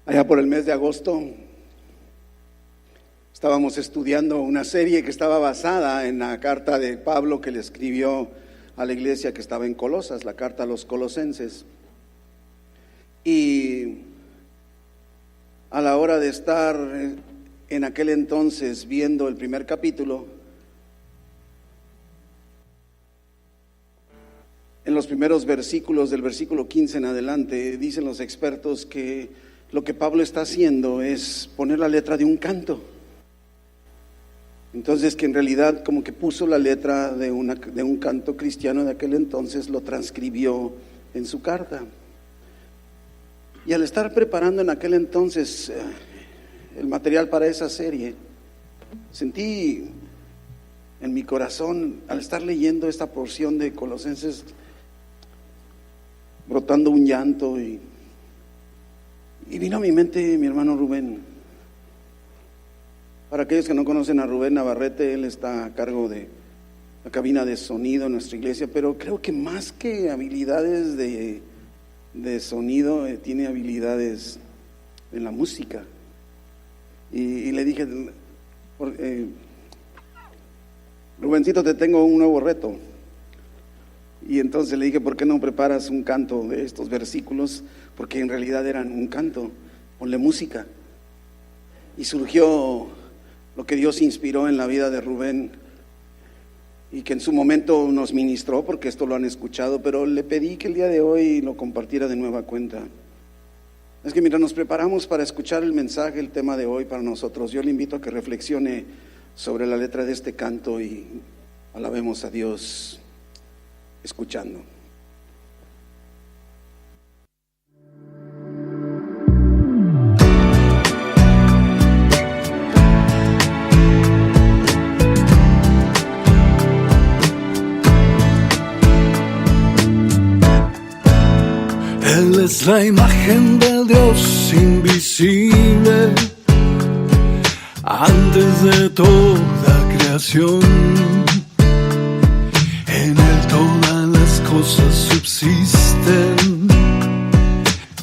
Allá por el mes de agosto estábamos estudiando una serie que estaba basada en la carta de Pablo que le escribió a la iglesia que estaba en Colosas, la carta a los colosenses. Y a la hora de estar en aquel entonces viendo el primer capítulo, en los primeros versículos, del versículo 15 en adelante, dicen los expertos que lo que Pablo está haciendo es poner la letra de un canto. Entonces, que en realidad como que puso la letra de un canto cristiano de aquel entonces, lo transcribió en su carta. Y al estar preparando en aquel entonces el material para esa serie, sentí en mi corazón, al estar leyendo esta porción de Colosenses, brotando un llanto y vino a mi mente mi hermano Rubén. Para aquellos que no conocen a Rubén Navarrete, él está a cargo de la cabina de sonido en nuestra iglesia, pero creo que más que habilidades de sonido, tiene habilidades en la música. Y le dije, Rubencito, te tengo un nuevo reto. Y entonces le dije, ¿por qué no preparas un canto de estos versículos? Porque en realidad eran un canto, ponle música. Y surgió lo que Dios inspiró en la vida de Rubén y que en su momento nos ministró, porque esto lo han escuchado, pero le pedí que el día de hoy lo compartiera de nueva cuenta. Es que mientras nos preparamos para escuchar el mensaje, el tema de hoy para nosotros, yo le invito a que reflexione sobre la letra de este canto y alabemos a Dios escuchando. Él es la imagen del Dios invisible, antes de toda creación. En Él todas las cosas subsisten.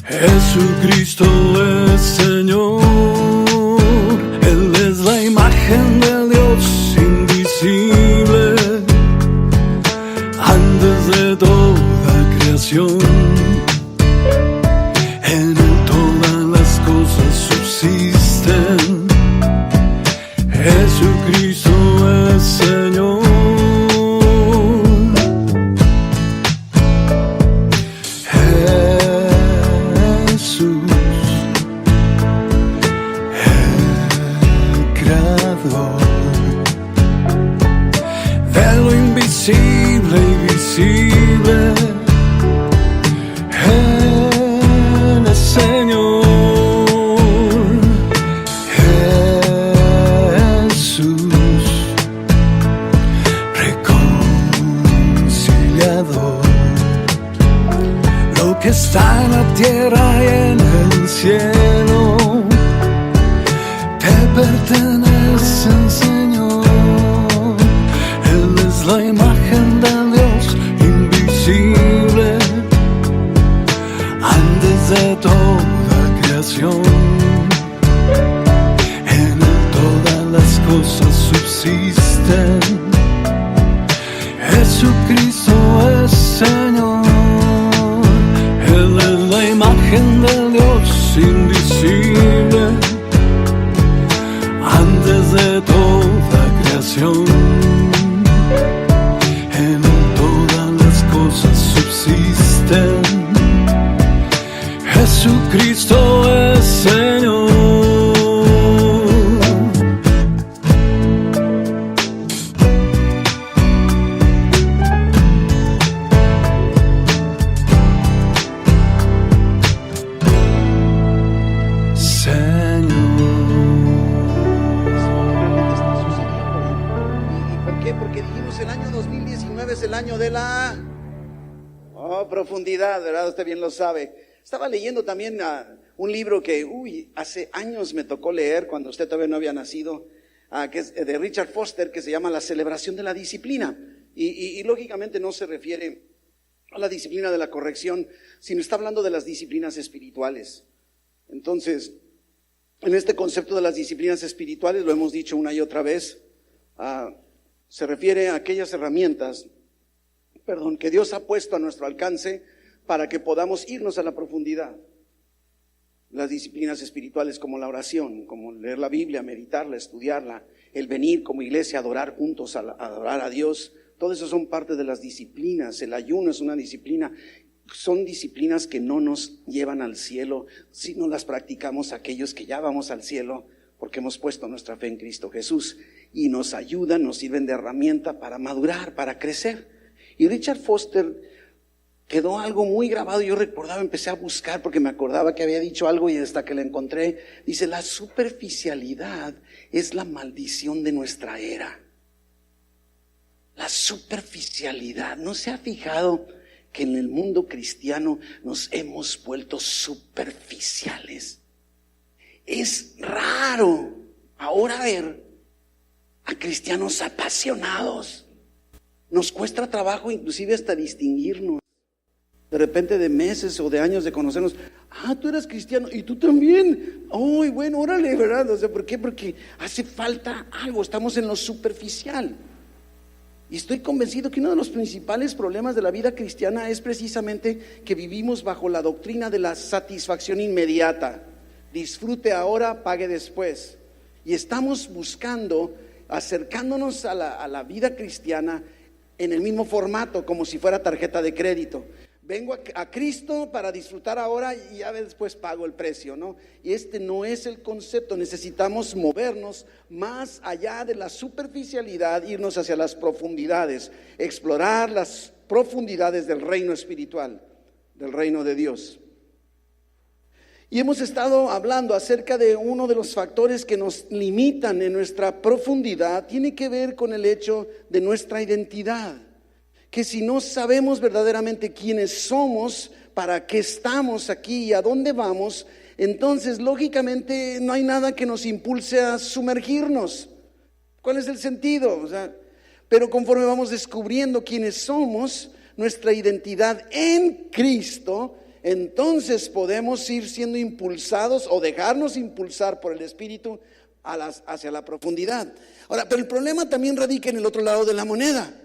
Jesucristo es Señor. Él es la imagen del Dios invisible, antes de toda creación. En Él todas las cosas subsisten. Jesucristo es Señor. Jesús, el Creador de lo invisible y visible. Que está en la tierra y en el cielo, te pertenecen, Señor. Él es la imagen del Dios invisible, antes de toda creación. En Él todas las cosas subsisten. Jesucristo es Señor. Él es la imagen del Dios invisible, antes de toda creación. En Él todas las cosas subsisten. Jesucristo es Señor. Profundidad, ¿verdad? Usted bien lo sabe. Estaba leyendo también un libro que hace años me tocó leer cuando usted todavía no había nacido, que es de Richard Foster, que se llama La celebración de la disciplina. Y lógicamente no se refiere a la disciplina de la corrección, sino está hablando de las disciplinas espirituales. Entonces, en este concepto de las disciplinas espirituales, lo hemos dicho una y otra vez, se refiere a aquellas herramientas, que Dios ha puesto a nuestro alcance para que podamos irnos a la profundidad. Las disciplinas espirituales como la oración, como leer la Biblia, meditarla, estudiarla, el venir como iglesia a adorar juntos, a adorar a Dios, todo eso son parte de las disciplinas. El ayuno es una disciplina. Son disciplinas que no nos llevan al cielo si no las practicamos aquellos que ya vamos al cielo porque hemos puesto nuestra fe en Cristo Jesús, y nos ayudan, nos sirven de herramienta para madurar, para crecer. Y Richard Foster quedó algo muy grabado. Yo recordaba, empecé a buscar porque me acordaba que había dicho algo, y hasta que lo encontré, dice: la superficialidad es la maldición de nuestra era. La superficialidad. ¿No se ha fijado que en el mundo cristiano nos hemos vuelto superficiales? Es raro ahora ver a cristianos apasionados. Nos cuesta trabajo inclusive hasta distinguirnos. De repente, de meses o de años de conocernos, tú eres cristiano y tú también. Ay, bueno, órale, ¿verdad? O sea, ¿por qué? Porque hace falta algo, estamos en lo superficial. Y estoy convencido que uno de los principales problemas de la vida cristiana es precisamente que vivimos bajo la doctrina de la satisfacción inmediata. Disfrute ahora, pague después. Y estamos buscando, acercándonos a la vida cristiana en el mismo formato, como si fuera tarjeta de crédito. Vengo a Cristo para disfrutar ahora y ya después pago el precio, ¿no? Y este no es el concepto. Necesitamos movernos más allá de la superficialidad, irnos hacia las profundidades, explorar las profundidades del reino espiritual, del reino de Dios. Y hemos estado hablando acerca de uno de los factores que nos limitan en nuestra profundidad. Tiene que ver con el hecho de nuestra identidad. Que si no sabemos verdaderamente quiénes somos, para qué estamos aquí y a dónde vamos, entonces lógicamente no hay nada que nos impulse a sumergirnos. ¿Cuál es el sentido? Pero conforme vamos descubriendo quiénes somos, nuestra identidad en Cristo, entonces podemos ir siendo impulsados o dejarnos impulsar por el Espíritu hacia la profundidad. Ahora, pero el problema también radica en el otro lado de la moneda.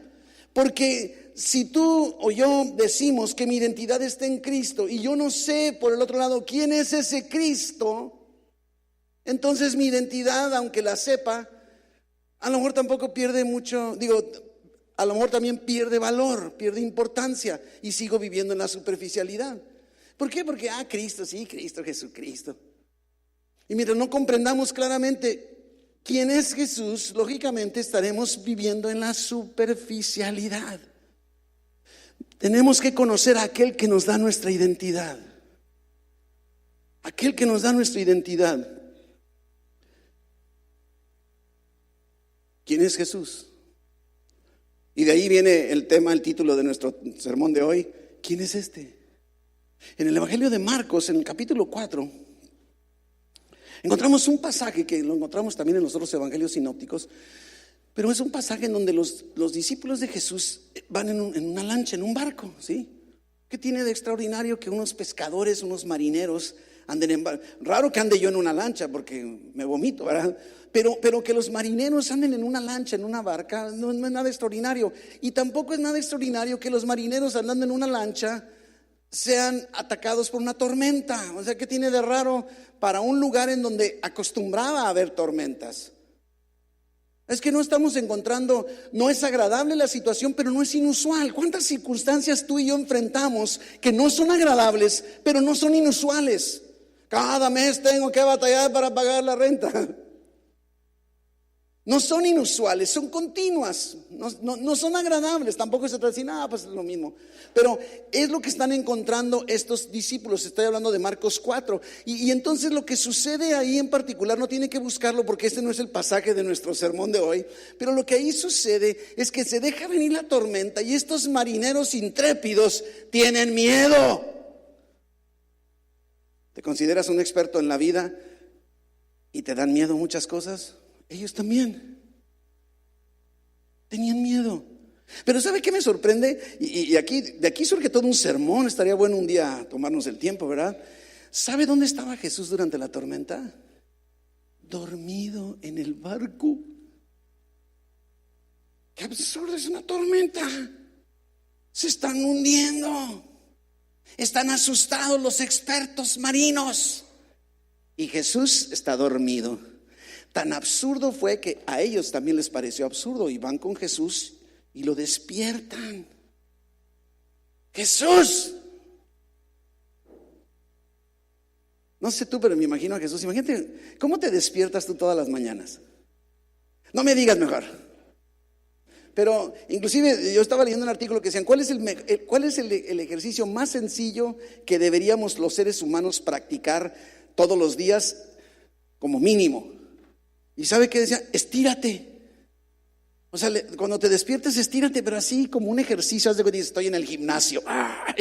Porque si tú o yo decimos que mi identidad está en Cristo y yo no sé por el otro lado quién es ese Cristo, entonces mi identidad, aunque la sepa, a lo mejor tampoco pierde mucho, a lo mejor también pierde valor, pierde importancia, y sigo viviendo en la superficialidad. ¿Por qué? Porque Cristo, sí, Cristo, Jesucristo. Y mientras no comprendamos claramente quién es Jesús, lógicamente estaremos viviendo en la superficialidad. Tenemos que conocer a aquel que nos da nuestra identidad. Aquel que nos da nuestra identidad. ¿Quién es Jesús? Y de ahí viene el tema, el título de nuestro sermón de hoy. ¿Quién es este? En el Evangelio de Marcos, en el capítulo 4, encontramos un pasaje que lo encontramos también en los otros evangelios sinópticos, pero es un pasaje en donde los discípulos de Jesús van en una lancha, en un barco, ¿sí? ¿Qué tiene de extraordinario que unos pescadores, unos marineros anden en barco? Raro que ande yo en una lancha porque me vomito, ¿verdad? Pero que los marineros anden en una lancha, en una barca, no es nada extraordinario. Y tampoco es nada extraordinario que los marineros andando en una lancha sean atacados por una tormenta. O sea, ¿qué tiene de raro para un lugar en donde acostumbraba a haber tormentas? Es que no estamos encontrando, no es agradable la situación, pero no es inusual. ¿Cuántas circunstancias tú y yo enfrentamos que no son agradables, pero no son inusuales? Cada mes tengo que batallar para pagar la renta. No son inusuales, son continuas, no son agradables. Tampoco se trata de decir, pues es lo mismo. Pero es lo que están encontrando estos discípulos. Estoy hablando de Marcos 4. Y entonces lo que sucede ahí en particular, no tiene que buscarlo porque este no es el pasaje de nuestro sermón de hoy. Pero lo que ahí sucede es que se deja venir la tormenta y estos marineros intrépidos tienen miedo. ¿Te consideras un experto en la vida y te dan miedo muchas cosas? Ellos también tenían miedo. Pero ¿sabe qué me sorprende? Y de aquí surge todo un sermón. Estaría bueno un día tomarnos el tiempo, ¿verdad? ¿Sabe dónde estaba Jesús durante la tormenta? Dormido en el barco. ¡Qué absurdo! Es una tormenta. Se están hundiendo. Están asustados los expertos marinos. Y Jesús está dormido. Tan absurdo fue que a ellos también les pareció absurdo y van con Jesús y lo despiertan. ¡Jesús! No sé tú, pero me imagino a Jesús. Imagínate, ¿cómo te despiertas tú todas las mañanas? No me digas mejor. Pero inclusive yo estaba leyendo un artículo que decían, ¿cuál es el ejercicio más sencillo que deberíamos los seres humanos practicar todos los días como mínimo? ¿Y sabe qué decía? Estírate. O sea, cuando te despiertes, estírate, pero así como un ejercicio. Haz de cuenta que estoy en el gimnasio.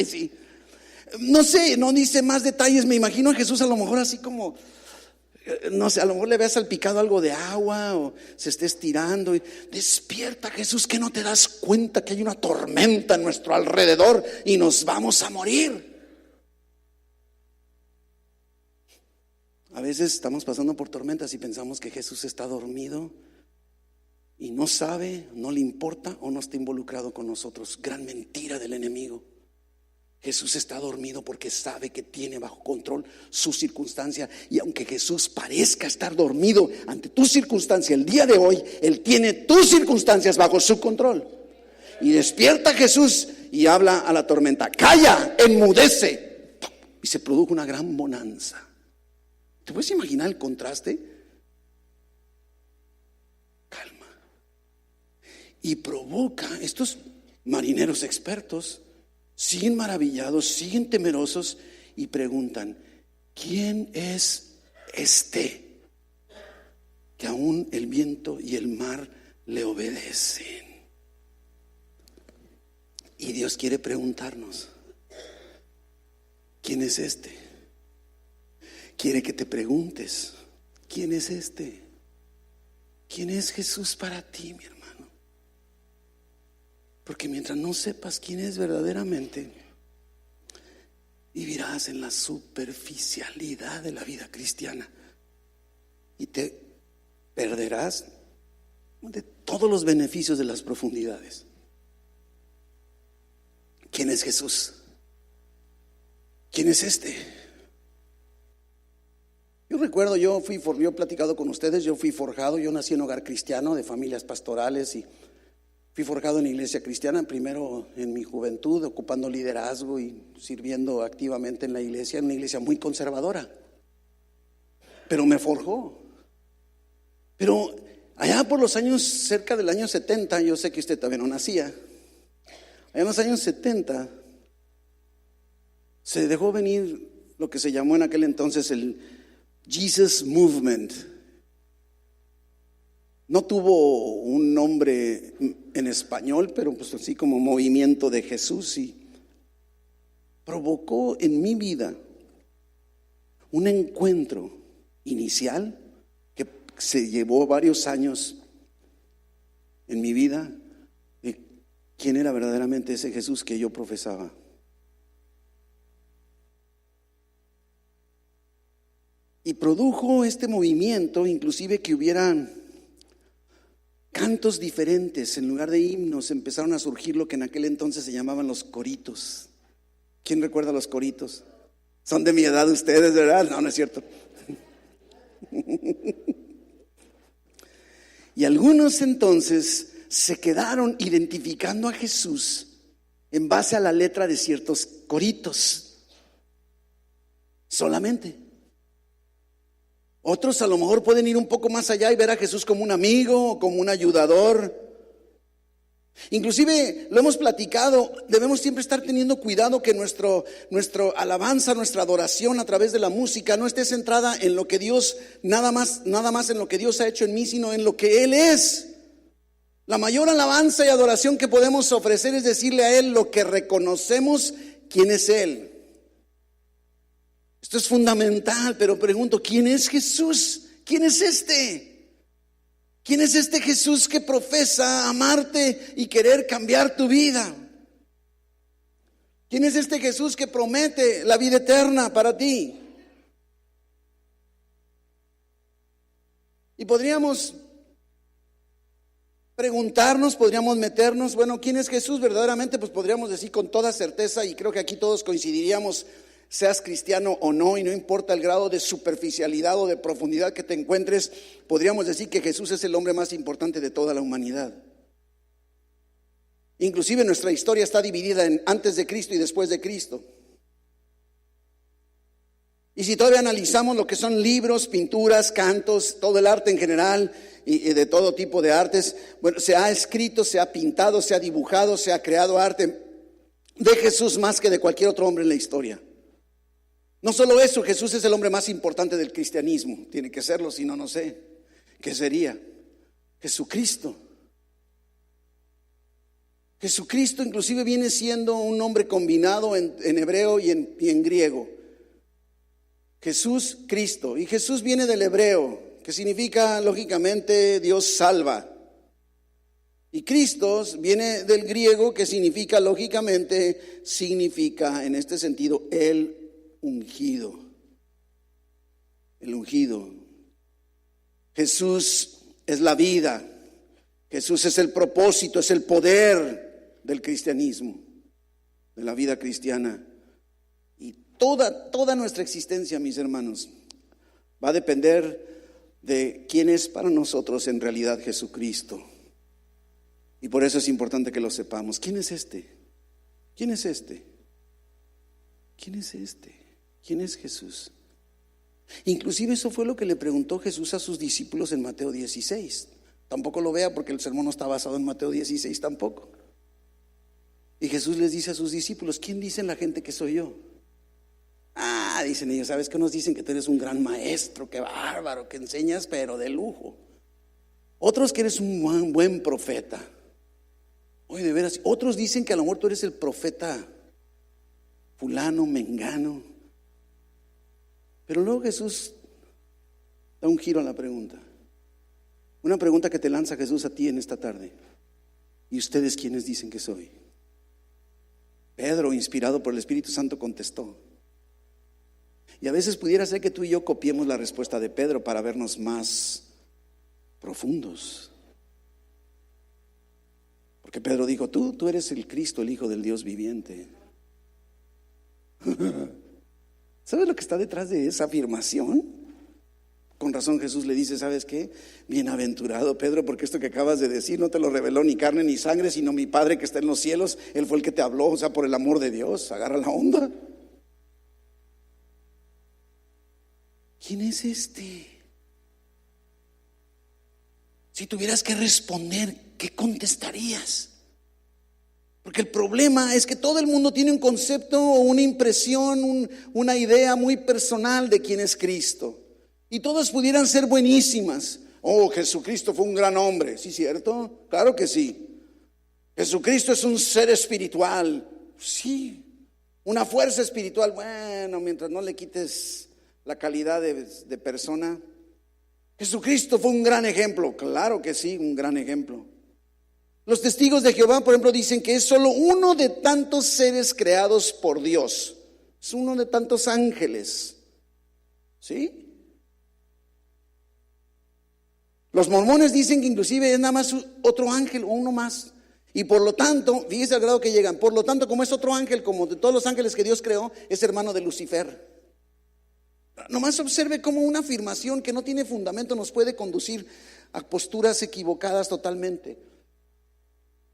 Sí. No sé, no dice más detalles. Me imagino a Jesús a lo mejor así como, no sé, a lo mejor le había salpicado algo de agua o se esté estirando. Y, despierta, Jesús, que no te das cuenta que hay una tormenta a nuestro alrededor y nos vamos a morir. A veces estamos pasando por tormentas y pensamos que Jesús está dormido y no sabe, no le importa o no está involucrado con nosotros. Gran mentira del enemigo. Jesús está dormido porque sabe que tiene bajo control su circunstancia. Y aunque Jesús parezca estar dormido ante tu circunstancia el día de hoy, Él tiene tus circunstancias bajo su control. Y despierta Jesús y habla a la tormenta: calla, enmudece. Y se produjo una gran bonanza. ¿Te puedes imaginar el contraste? Calma. Y provoca, estos marineros expertos siguen maravillados, siguen temerosos y preguntan: ¿quién es este que aún el viento y el mar le obedecen? Y Dios quiere preguntarnos: ¿quién es este? Quiere que te preguntes: ¿quién es este? ¿Quién es Jesús para ti, mi hermano? Porque mientras no sepas quién es verdaderamente, vivirás en la superficialidad de la vida cristiana y te perderás de todos los beneficios de las profundidades. ¿Quién es Jesús? ¿Quién es este? Yo recuerdo, yo he platicado con ustedes, yo fui forjado, yo nací en hogar cristiano de familias pastorales y fui forjado en la iglesia cristiana, primero en mi juventud, ocupando liderazgo y sirviendo activamente en la iglesia, en una iglesia muy conservadora. Pero me forjó. Pero allá por los años, cerca del año 70, yo sé que usted todavía no nacía, allá en los años 70, se dejó venir lo que se llamó en aquel entonces el Jesus Movement. No tuvo un nombre en español, pero pues así como movimiento de Jesús, y provocó en mi vida un encuentro inicial que se llevó varios años en mi vida de quién era verdaderamente ese Jesús que yo profesaba. Y produjo este movimiento, inclusive que hubieran cantos diferentes. En lugar de himnos empezaron a surgir lo que en aquel entonces se llamaban los coritos. ¿Quién recuerda los coritos? Son de mi edad ustedes, ¿verdad? No, no es cierto. Y algunos entonces se quedaron identificando a Jesús en base a la letra de ciertos coritos solamente. Otros a lo mejor pueden ir un poco más allá y ver a Jesús como un amigo, como un ayudador. Inclusive lo hemos platicado, debemos siempre estar teniendo cuidado que nuestra alabanza, nuestra adoración a través de la música no esté centrada en lo que Dios, nada más en lo que Dios ha hecho en mí, sino en lo que Él es. La mayor alabanza y adoración que podemos ofrecer es decirle a Él lo que reconocemos, quién es Él. Esto es fundamental, pero pregunto, ¿quién es Jesús? ¿Quién es este? ¿Quién es este Jesús que profesa amarte y querer cambiar tu vida? ¿Quién es este Jesús que promete la vida eterna para ti? Y podríamos preguntarnos, podríamos meternos, bueno, ¿quién es Jesús verdaderamente? Pues podríamos decir con toda certeza, y creo que aquí todos coincidiríamos, seas cristiano o no, y no importa el grado de superficialidad o de profundidad que te encuentres, podríamos decir que Jesús es el hombre más importante de toda la humanidad. Inclusive nuestra historia está dividida en antes de Cristo y después de Cristo. Y si todavía analizamos lo que son libros, pinturas, cantos, todo el arte en general y de todo tipo de artes, bueno, se ha escrito, se ha pintado, se ha dibujado, se ha creado arte de Jesús más que de cualquier otro hombre en la historia. No solo eso, Jesús es el hombre más importante del cristianismo. Tiene que serlo, si no, no sé. ¿Qué sería? Jesucristo. Jesucristo inclusive viene siendo un nombre combinado en hebreo y en griego. Jesús, Cristo. Y Jesús viene del hebreo, que significa lógicamente Dios salva. Y Cristo viene del griego, que significa lógicamente, significa en este sentido el ungido. El ungido. Jesús es la vida. Jesús es el propósito, es el poder del cristianismo, de la vida cristiana. Y toda nuestra existencia, mis hermanos, va a depender de quién es para nosotros en realidad Jesucristo. Y por eso es importante que lo sepamos. ¿Quién es este? ¿Quién es este? ¿Quién es este? ¿Quién es Jesús? Inclusive eso fue lo que le preguntó Jesús a sus discípulos en Mateo 16. Tampoco lo vea porque el sermón no está basado en Mateo 16 tampoco. Y Jesús les dice a sus discípulos, ¿quién dicen la gente que soy yo? Dicen ellos, ¿sabes qué nos dicen? Que tú eres un gran maestro, qué bárbaro, que enseñas pero de lujo. Otros que eres un buen profeta. Oye, de veras, otros dicen que a lo mejor tú eres el profeta fulano, mengano. Pero luego Jesús da un giro a la pregunta. Una pregunta que te lanza Jesús a ti en esta tarde. ¿Y ustedes quiénes dicen que soy? Pedro, inspirado por el Espíritu Santo, contestó. Y a veces pudiera ser que tú y yo copiemos la respuesta de Pedro para vernos más profundos. Porque Pedro dijo, tú eres el Cristo, el Hijo del Dios viviente. ¿Sabes lo que está detrás de esa afirmación? Con razón Jesús le dice, ¿sabes qué? Bienaventurado Pedro, porque esto que acabas de decir no te lo reveló ni carne ni sangre, sino mi Padre que está en los cielos. Él fue el que te habló, o sea, por el amor de Dios. Agarra la onda. ¿Quién es este? Si tuvieras que responder, ¿qué contestarías? Porque el problema es que todo el mundo tiene un concepto o una impresión, una idea muy personal de quién es Cristo. Y todas pudieran ser buenísimas. Oh, Jesucristo fue un gran hombre. ¿Sí, cierto? Claro que sí. Jesucristo es un ser espiritual. Sí. Una fuerza espiritual. Bueno, mientras no le quites la calidad de persona. Jesucristo fue un gran ejemplo. Claro que sí, un gran ejemplo. Los testigos de Jehová, por ejemplo, dicen que es solo uno de tantos seres creados por Dios. Es uno de tantos ángeles. ¿Sí? Los mormones dicen que inclusive es nada más otro ángel o uno más. Y por lo tanto, fíjese al grado que llegan, por lo tanto, como es otro ángel, como de todos los ángeles que Dios creó, es hermano de Lucifer. Nomás observe cómo una afirmación que no tiene fundamento nos puede conducir a posturas equivocadas totalmente.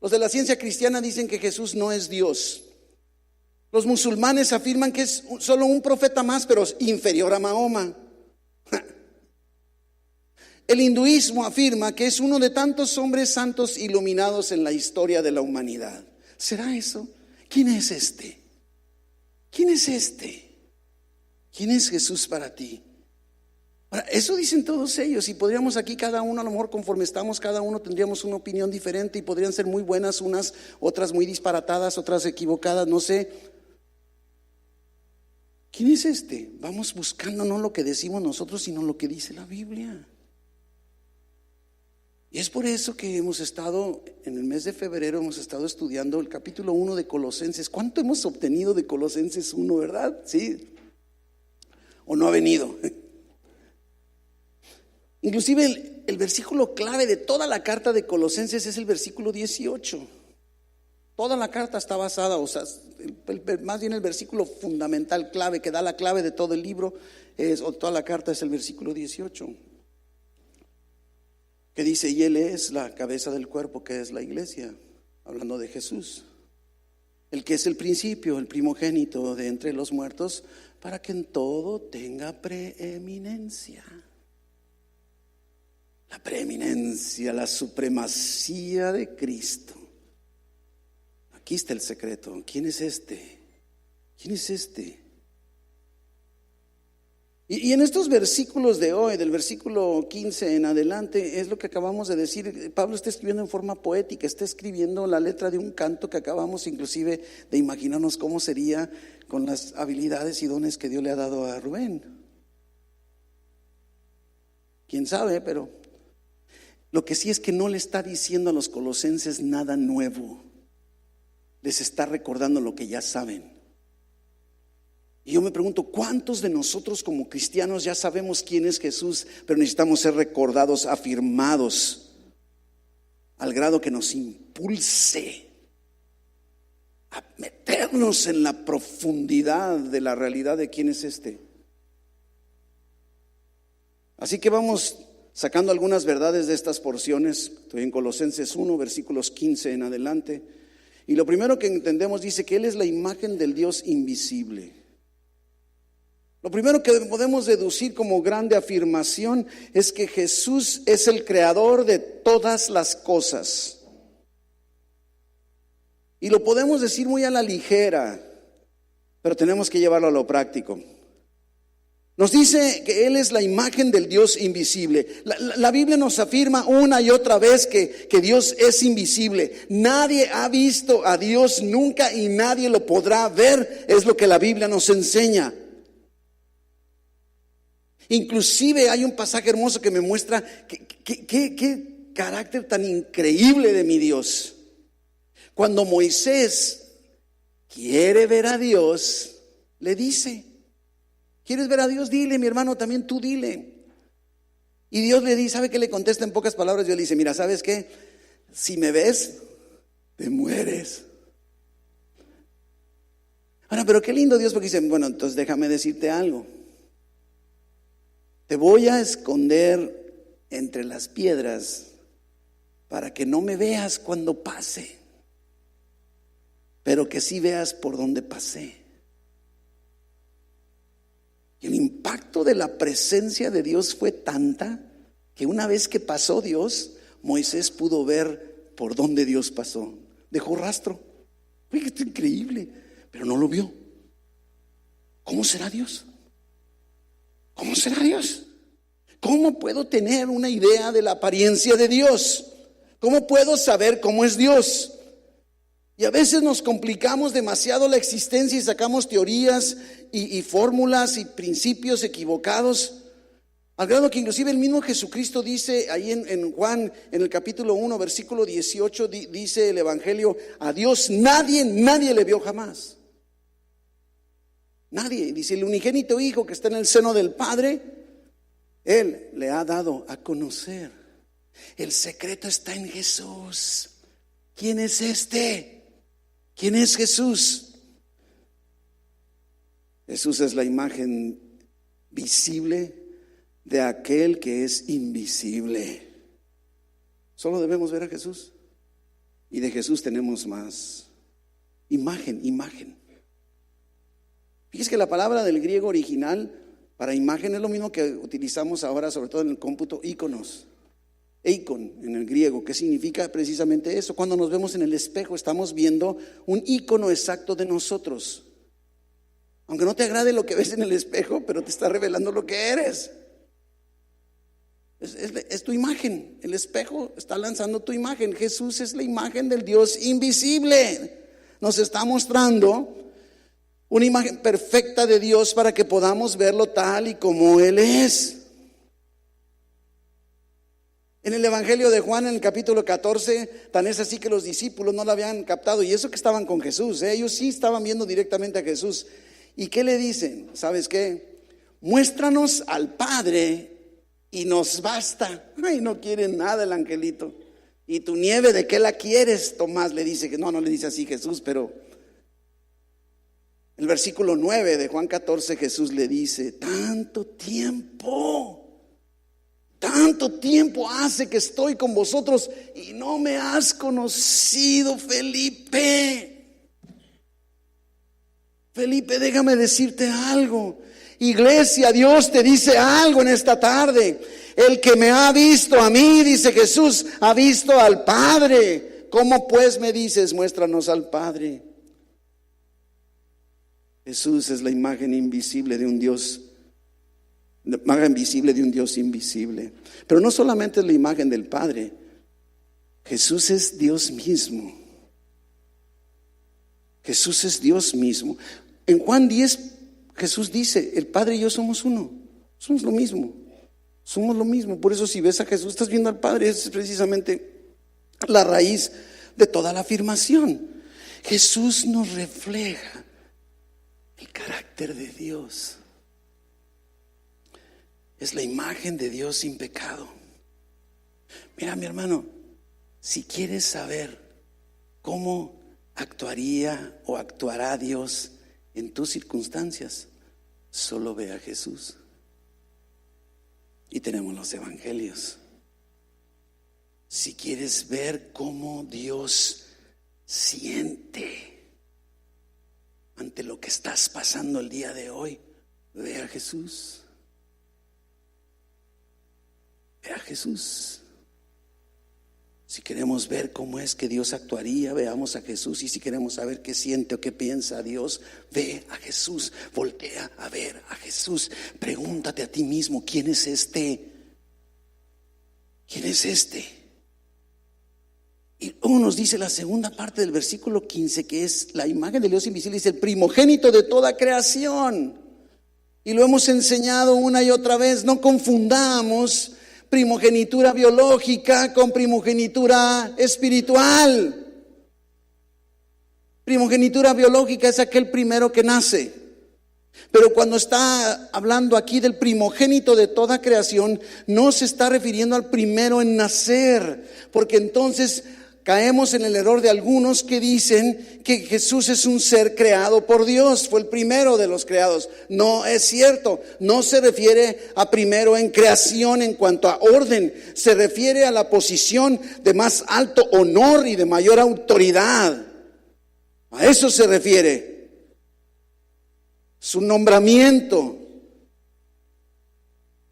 Los de la ciencia cristiana dicen que Jesús no es Dios. Los musulmanes afirman que es solo un profeta más, pero inferior a Mahoma. El hinduismo afirma que es uno de tantos hombres santos iluminados en la historia de la humanidad. ¿Será eso? ¿Quién es este? ¿Quién es este? ¿Quién es Jesús para ti? Ahora, eso dicen todos ellos, y podríamos aquí cada uno, a lo mejor conforme estamos, cada uno tendríamos una opinión diferente y podrían ser muy buenas unas, otras muy disparatadas, otras equivocadas, no sé. ¿Quién es este? Vamos buscando no lo que decimos nosotros, sino lo que dice la Biblia. Y es por eso que hemos estado, en el mes de febrero, hemos estado estudiando el capítulo 1 de Colosenses. ¿Cuánto hemos obtenido de Colosenses 1, verdad? ¿Sí? ¿O no ha venido? Inclusive el versículo clave de toda la carta de Colosenses es el versículo 18. Toda la carta está basada, o sea, más bien el versículo fundamental clave que da la clave de todo el libro o toda la carta es el versículo 18, que dice: y Él es la cabeza del cuerpo, que es la iglesia, hablando de Jesús, el que es el principio, el primogénito de entre los muertos, para que en todo tenga preeminencia. La preeminencia, la supremacía de Cristo. Aquí está el secreto. ¿Quién es este? ¿Quién es este? Y en estos versículos de hoy, del versículo 15 en adelante, es lo que acabamos de decir. Pablo está escribiendo en forma poética, está escribiendo la letra de un canto que acabamos inclusive de imaginarnos cómo sería con las habilidades y dones que Dios le ha dado a Rubén. ¿Quién sabe? Pero lo que sí es que no le está diciendo a los colosenses nada nuevo. Les está recordando lo que ya saben. Y yo me pregunto, ¿cuántos de nosotros como cristianos ya sabemos quién es Jesús, pero necesitamos ser recordados, afirmados, al grado que nos impulse a meternos en la profundidad de la realidad de quién es este? Así que vamos sacando algunas verdades de estas porciones. Estoy en Colosenses 1, versículos 15 en adelante. Y lo primero que entendemos dice que Él es la imagen del Dios invisible. Lo primero que podemos deducir como grande afirmación es que Jesús es el creador de todas las cosas. Y lo podemos decir muy a la ligera, pero tenemos que llevarlo a lo práctico. Nos dice que Él es la imagen del Dios invisible. La Biblia nos afirma una y otra vez que Dios es invisible. Nadie ha visto a Dios nunca y nadie lo podrá ver. Es lo que la Biblia nos enseña. Inclusive hay un pasaje hermoso que me muestra qué carácter tan increíble de mi Dios. Cuando Moisés quiere ver a Dios, le dice: ¿quieres ver a Dios? Dile, mi hermano, también tú dile. Y Dios le dice, ¿sabe qué le contesta en pocas palabras? Dios le dice: mira, ¿sabes qué? Si me ves, te mueres. Ahora, pero qué lindo Dios, porque dice: bueno, entonces déjame decirte algo. Te voy a esconder entre las piedras para que no me veas cuando pase, pero que sí veas por donde pasé. Y el impacto de la presencia de Dios fue tanta que una vez que pasó Dios, Moisés pudo ver por dónde Dios pasó. Dejó rastro. Oye, esto es increíble, pero no lo vio. ¿Cómo será Dios? ¿Cómo será Dios? ¿Cómo puedo tener una idea de la apariencia de Dios? ¿Cómo puedo saber cómo es Dios? Y a veces nos complicamos demasiado la existencia y sacamos teorías y fórmulas y principios equivocados, al grado que inclusive el mismo Jesucristo dice ahí en Juan, en el capítulo 1, versículo 18, dice el Evangelio: a Dios nadie le vio jamás. Nadie. Dice: el unigénito Hijo que está en el seno del Padre, Él le ha dado a conocer. El secreto está en Jesús. ¿Quién es este? ¿Quién es Jesús? Jesús es la imagen visible de aquel que es invisible. Solo debemos ver a Jesús. Y de Jesús tenemos más. Imagen. Fíjese que la palabra del griego original para imagen es lo mismo que utilizamos ahora, sobre todo en el cómputo, íconos. Eikon en el griego, que significa precisamente eso. Cuando nos vemos en el espejo, estamos viendo un ícono exacto de nosotros. Aunque no te agrade lo que ves en el espejo, pero te está revelando lo que eres. Es tu imagen. El espejo está lanzando tu imagen. Jesús es la imagen del Dios invisible. Nos está mostrando una imagen perfecta de Dios para que podamos verlo tal y como Él es. En el Evangelio de Juan, en el capítulo 14, tan es así que los discípulos no lo habían captado, y eso que estaban con Jesús, ellos sí estaban viendo directamente a Jesús. ¿Y qué le dicen? ¿Sabes qué? Muéstranos al Padre y nos basta. Ay, no quiere nada el angelito. ¿Y tu nieve de qué la quieres? Tomás le dice que no le dice así Jesús, pero el versículo 9 de Juan 14, Jesús le dice: tanto tiempo hace que estoy con vosotros y no me has conocido, Felipe. Felipe, déjame decirte algo. Iglesia, Dios te dice algo en esta tarde. El que me ha visto a mí, dice Jesús, ha visto al Padre. ¿Cómo pues me dices, muéstranos al Padre? Jesús es la imagen invisible de un Dios, la imagen visible de un Dios invisible. Pero no solamente es la imagen del Padre, Jesús es Dios mismo. Jesús es Dios mismo. En Juan 10, Jesús dice: el Padre y yo somos uno, somos lo mismo. Somos lo mismo. Por eso si ves a Jesús, estás viendo al Padre. Es precisamente la raíz de toda la afirmación. Jesús nos refleja el carácter de Dios. Es la imagen de Dios sin pecado. Mira, mi hermano, si quieres saber cómo actuaría o actuará Dios en tus circunstancias, solo ve a Jesús. Y tenemos los evangelios. Si quieres ver cómo Dios siente ante lo que estás pasando el día de hoy, ve a Jesús. Ve a Jesús. Si queremos ver cómo es que Dios actuaría, veamos a Jesús. Y si queremos saber qué siente o qué piensa Dios, ve a Jesús. Voltea a ver a Jesús. Pregúntate a ti mismo: ¿quién es este? ¿Quién es este? Y luego nos dice la segunda parte del versículo 15, que es la imagen de Dios invisible. Dice: el primogénito de toda creación. Y lo hemos enseñado una y otra vez. No confundamos primogenitura biológica con primogenitura espiritual. Primogenitura biológica es aquel primero que nace. Pero cuando está hablando aquí del primogénito de toda creación, no se está refiriendo al primero en nacer, porque entonces caemos en el error de algunos que dicen que Jesús es un ser creado por Dios, fue el primero de los creados. No es cierto, no se refiere a primero en creación en cuanto a orden, se refiere a la posición de más alto honor y de mayor autoridad. A eso se refiere. Su nombramiento.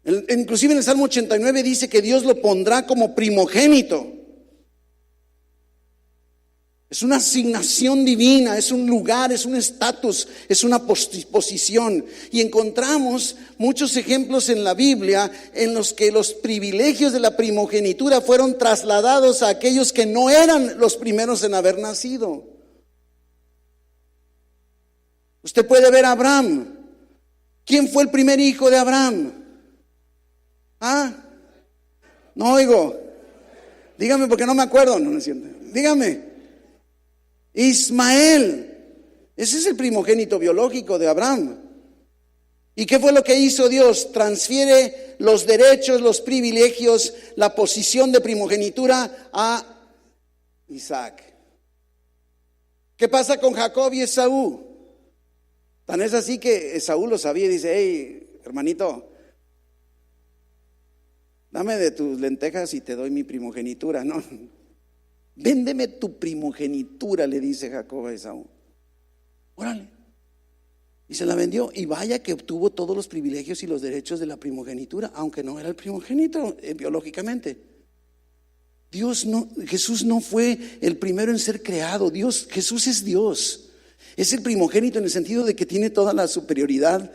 Inclusive en el Salmo 89 dice que Dios lo pondrá como primogénito. Es una asignación divina, es un lugar, es un estatus, es una posición. Y encontramos muchos ejemplos en la Biblia en los que los privilegios de la primogenitura fueron trasladados a aquellos que no eran los primeros en haber nacido. Usted puede ver a Abraham. ¿Quién fue el primer hijo de Abraham? No oigo. Dígame porque no me acuerdo. No siento. Dígame. Ismael. Ese es el primogénito biológico de Abraham. ¿Y qué fue lo que hizo Dios? Transfiere los derechos, los privilegios, la posición de primogenitura a Isaac. ¿Qué pasa con Jacob y Esaú? Tan es así que Esaú lo sabía y dice: hey, hermanito, dame de tus lentejas y te doy mi primogenitura. No, véndeme tu primogenitura, le dice Jacob a Esaú. Órale. Y se la vendió, y vaya que obtuvo todos los privilegios y los derechos de la primogenitura, aunque no era el primogénito biológicamente. Jesús no fue el primero en ser creado. Jesús es Dios. Es el primogénito en el sentido de que tiene toda la superioridad,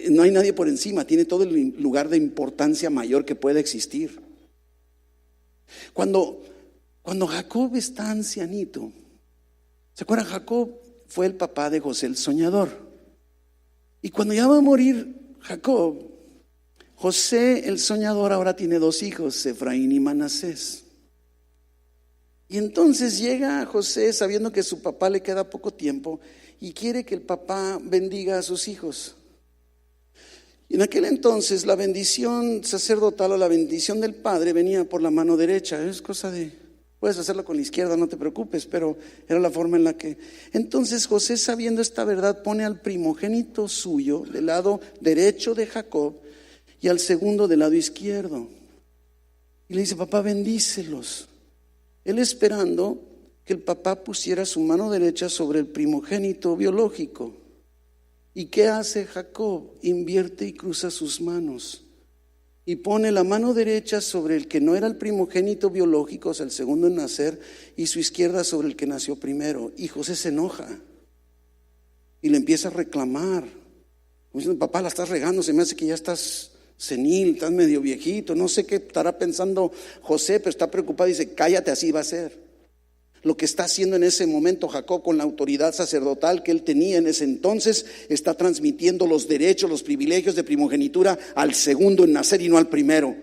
no hay nadie por encima, tiene todo el lugar de importancia mayor que pueda existir. Cuando Jacob está ancianito, ¿se acuerdan? Jacob fue el papá de José el soñador. Y cuando ya va a morir Jacob, José el soñador ahora tiene dos hijos, Efraín y Manasés. Y entonces llega José sabiendo que a su papá le queda poco tiempo y quiere que el papá bendiga a sus hijos. Y en aquel entonces la bendición sacerdotal o la bendición del padre venía por la mano derecha. Es cosa de, puedes hacerlo con la izquierda, no te preocupes, pero era la forma en la que. Entonces José, sabiendo esta verdad, pone al primogénito suyo del lado derecho de Jacob y al segundo del lado izquierdo. Y le dice: papá, bendícelos. Él esperando que el papá pusiera su mano derecha sobre el primogénito biológico. ¿Y qué hace Jacob? Invierte y cruza sus manos y pone la mano derecha sobre el que no era el primogénito biológico, o sea, el segundo en nacer, y su izquierda sobre el que nació primero. Y José se enoja y le empieza a reclamar, como diciendo: papá, la estás regando, se me hace que ya estás senil, estás medio viejito. No sé qué estará pensando José, pero está preocupado. Dice: cállate, así va a ser. Lo que está haciendo en ese momento Jacob, con la autoridad sacerdotal que él tenía en ese entonces, está transmitiendo los derechos, los privilegios de primogenitura al segundo en nacer y no al primero.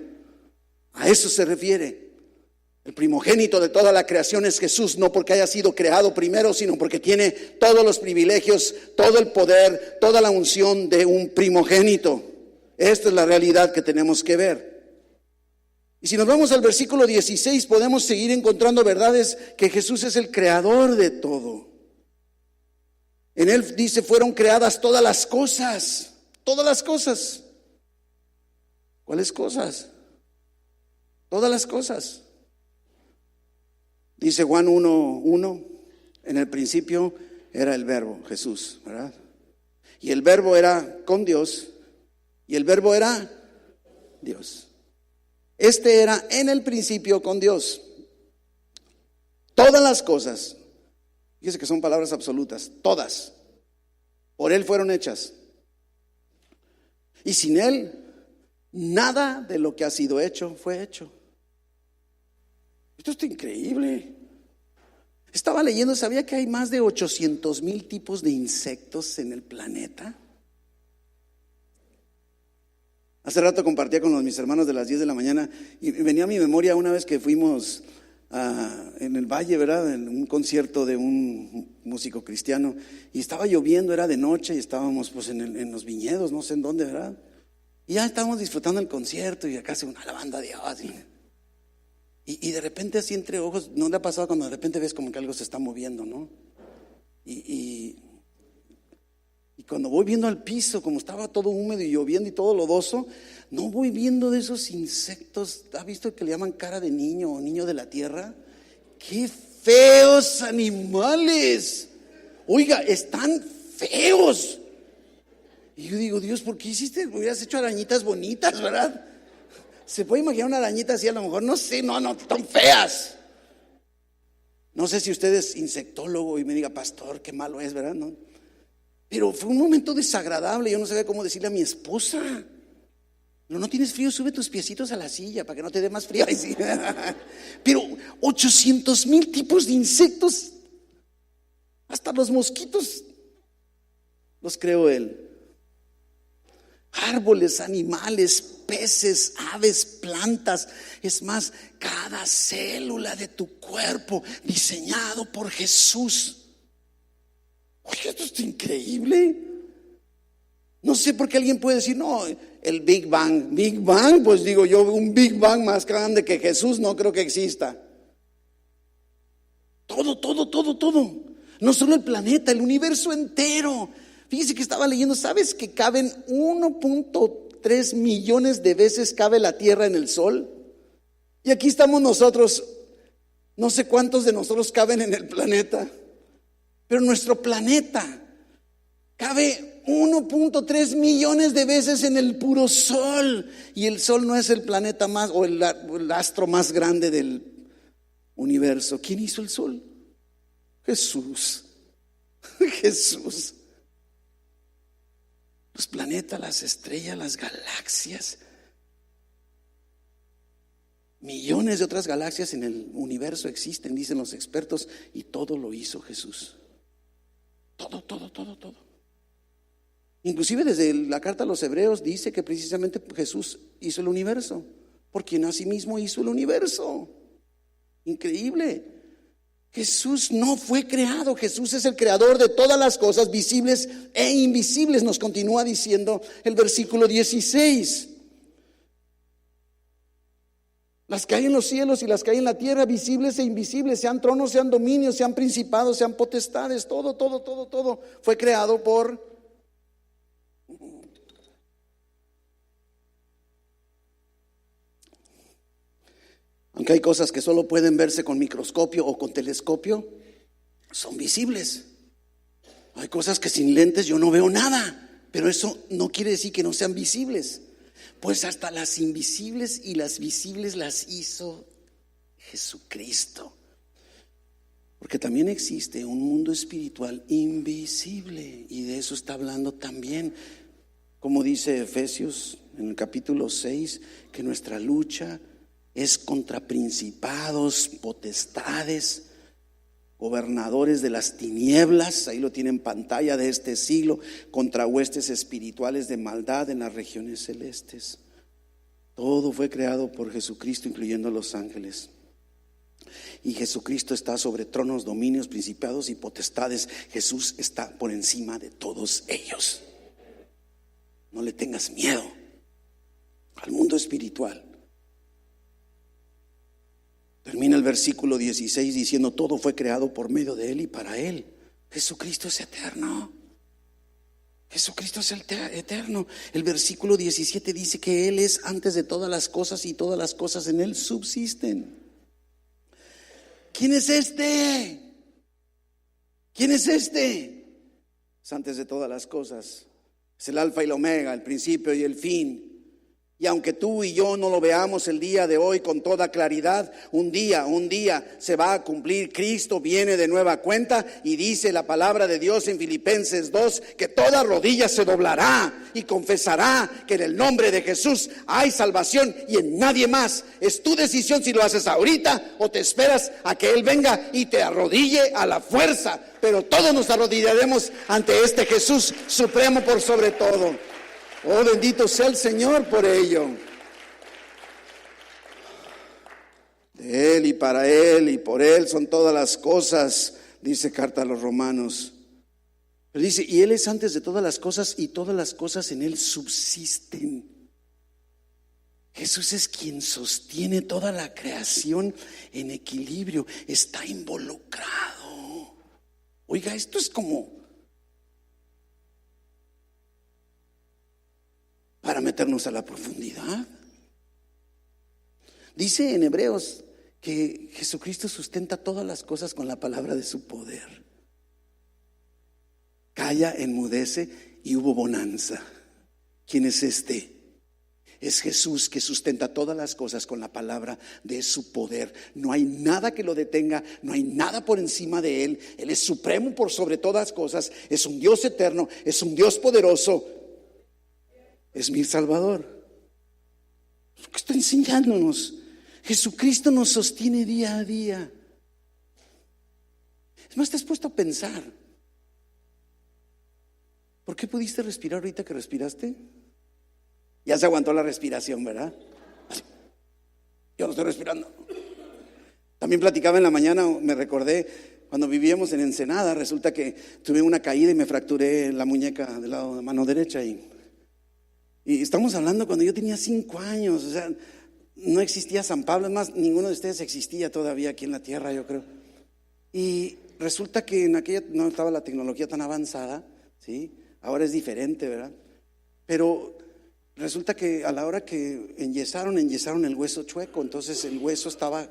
A eso se refiere. El primogénito de toda la creación es Jesús, no porque haya sido creado primero, sino porque tiene todos los privilegios, todo el poder, toda la unción de un primogénito. Esta es la realidad que tenemos que ver. Y si nos vamos al versículo 16, podemos seguir encontrando verdades que Jesús es el creador de todo. En él dice: fueron creadas todas las cosas. Todas las cosas. ¿Cuáles cosas? Todas las cosas. Dice Juan 1:1: en el principio era el verbo, Jesús, ¿verdad? Y el verbo era con Dios, y el verbo era Dios. Este era en el principio con Dios. Todas las cosas, fíjese que son palabras absolutas, todas, por Él fueron hechas. Y sin Él, nada de lo que ha sido hecho fue hecho. Esto está increíble. Estaba leyendo, ¿sabía que hay más de 800,000 tipos de insectos en el planeta? Hace rato compartía con mis hermanos de las 10 de la mañana y venía a mi memoria una vez que fuimos en el Valle, ¿verdad? En un concierto de un músico cristiano, y estaba lloviendo, era de noche y estábamos pues en los viñedos, no sé en dónde, ¿verdad? Y ya estábamos disfrutando el concierto y acá se una alabando a Dios. Y de repente así entre ojos, ¿no le ha pasado cuando de repente ves como que algo se está moviendo, no? Y cuando voy viendo al piso, como estaba todo húmedo y lloviendo y todo lodoso, no voy viendo de esos insectos. ¿Ha visto el que le llaman cara de niño o niño de la tierra? ¡Qué feos animales! Oiga, están feos. Y yo digo: Dios, ¿por qué hiciste? Hubieras hecho arañitas bonitas, ¿verdad? ¿Se puede imaginar una arañita así? A lo mejor, no sé, no, están feas. No sé si usted es insectólogo y me diga: pastor, qué malo es, ¿verdad? No. Pero fue un momento desagradable. Yo no sabía cómo decirle a mi esposa: no tienes frío, sube tus piecitos a la silla para que no te dé más frío. Pero 800,000 tipos de insectos, hasta los mosquitos los creó Él. Árboles, animales, peces, aves, plantas. Es más, cada célula de tu cuerpo diseñado por Jesús. Oye, esto es increíble. No sé por qué alguien puede decir: no, el Big Bang. Big Bang, pues digo yo, un Big Bang más grande que Jesús no creo que exista. Todo. No solo el planeta, el universo entero. Fíjese que estaba leyendo, ¿sabes que caben 1.3 millones de veces cabe la Tierra en el Sol? Y aquí estamos nosotros, no sé cuántos de nosotros caben en el planeta. Pero nuestro planeta cabe 1.3 millones de veces en el puro Sol. Y el Sol no es el planeta más o el astro más grande del universo. ¿Quién hizo el Sol? Jesús. Jesús. Los planetas, las estrellas, las galaxias, millones de otras galaxias en el universo existen, dicen los expertos, y todo lo hizo Jesús. Todo. Inclusive desde la carta a los Hebreos dice que precisamente Jesús hizo el universo, por quien asimismo hizo el universo. Increíble. Jesús no fue creado. Jesús es el creador de todas las cosas visibles e invisibles, nos continúa diciendo el versículo 16. Las que hay en los cielos y las que hay en la tierra, visibles e invisibles, sean tronos, sean dominios, sean principados, sean potestades, todo fue creado por... Aunque hay cosas que solo pueden verse con microscopio o con telescopio, son visibles. Hay cosas que sin lentes yo no veo nada, pero eso no quiere decir que no sean visibles. Pues hasta las invisibles y las visibles las hizo Jesucristo. Porque también existe un mundo espiritual invisible, y de eso está hablando también, como dice Efesios en el capítulo 6, que nuestra lucha es contra principados, potestades, gobernadores de las tinieblas, ahí lo tiene en pantalla, de este siglo, contra huestes espirituales de maldad en las regiones celestes. Todo fue creado por Jesucristo, incluyendo los ángeles. Y Jesucristo está sobre tronos, dominios, principados y potestades. Jesús está por encima de todos ellos. No le tengas miedo al mundo espiritual. Termina el versículo 16 diciendo: todo fue creado por medio de Él y para Él. Jesucristo es eterno. Jesucristo es el eterno. El versículo 17 dice que Él es antes de todas las cosas y todas las cosas en Él subsisten. ¿Quién es este? ¿Quién es este? Es antes de todas las cosas. Es el alfa y el omega, el principio y el fin. Y aunque tú y yo no lo veamos el día de hoy con toda claridad, un día se va a cumplir. Cristo viene de nueva cuenta, y dice la palabra de Dios en Filipenses 2 que toda rodilla se doblará y confesará que en el nombre de Jesús hay salvación y en nadie más. Es tu decisión si lo haces ahorita o te esperas a que Él venga y te arrodille a la fuerza. Pero todos nos arrodillaremos ante este Jesús supremo por sobre todo. Oh, bendito sea el Señor por ello. De Él y para Él y por Él son todas las cosas, dice carta a los Romanos. Pero dice, y Él es antes de todas las cosas y todas las cosas en Él subsisten. Jesús es quien sostiene toda la creación en equilibrio, está involucrado. Oiga, esto es como para meternos a la profundidad. Dice en Hebreos que Jesucristo sustenta todas las cosas con la palabra de su poder. Calla, enmudece y hubo bonanza. ¿Quién es este? Es Jesús, que sustenta todas las cosas con la palabra de su poder. No hay nada que lo detenga, no hay nada por encima de Él. Él es supremo por sobre todas cosas. Es un Dios eterno, es un Dios poderoso. Es mi Salvador. Lo que está enseñándonos. Jesucristo nos sostiene día a día. Es más, te has puesto a pensar: ¿por qué pudiste respirar ahorita que respiraste? Ya se aguantó la respiración, ¿verdad? Yo no estoy respirando. También platicaba en la mañana, me recordé cuando vivíamos en Ensenada. Resulta que tuve una caída y me fracturé la muñeca del lado de mano derecha. Y estamos hablando cuando yo tenía 5 años. O sea, no existía San Pablo. Es más, ninguno de ustedes existía todavía aquí en la tierra, yo creo. Y resulta que en aquella no estaba la tecnología tan avanzada, ¿sí? Ahora es diferente, ¿verdad? Pero resulta que a la hora que enyesaron el hueso chueco. Entonces el hueso estaba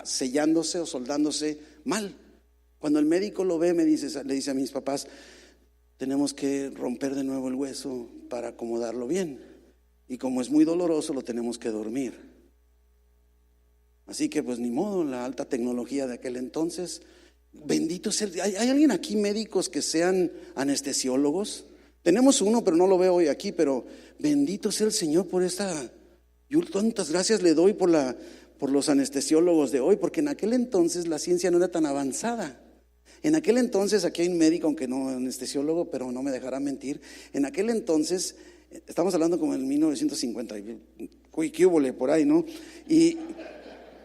sellándose o soldándose mal. Cuando el médico lo ve, le dice a mis papás: tenemos que romper de nuevo el hueso para acomodarlo bien. Y como es muy doloroso, lo tenemos que dormir. Así que pues ni modo, la alta tecnología de aquel entonces. Bendito sea. ¿Hay alguien aquí, médicos, que sean anestesiólogos? Tenemos uno, pero no lo veo hoy aquí. Pero bendito sea el Señor por esta. Yo tantas gracias le doy por los anestesiólogos de hoy, porque en aquel entonces la ciencia no era tan avanzada. En aquel entonces, aquí hay un médico, aunque no anestesiólogo, pero no me dejará mentir. En aquel entonces, estamos hablando como en 1950, ¿qué húbole por ahí, no? Y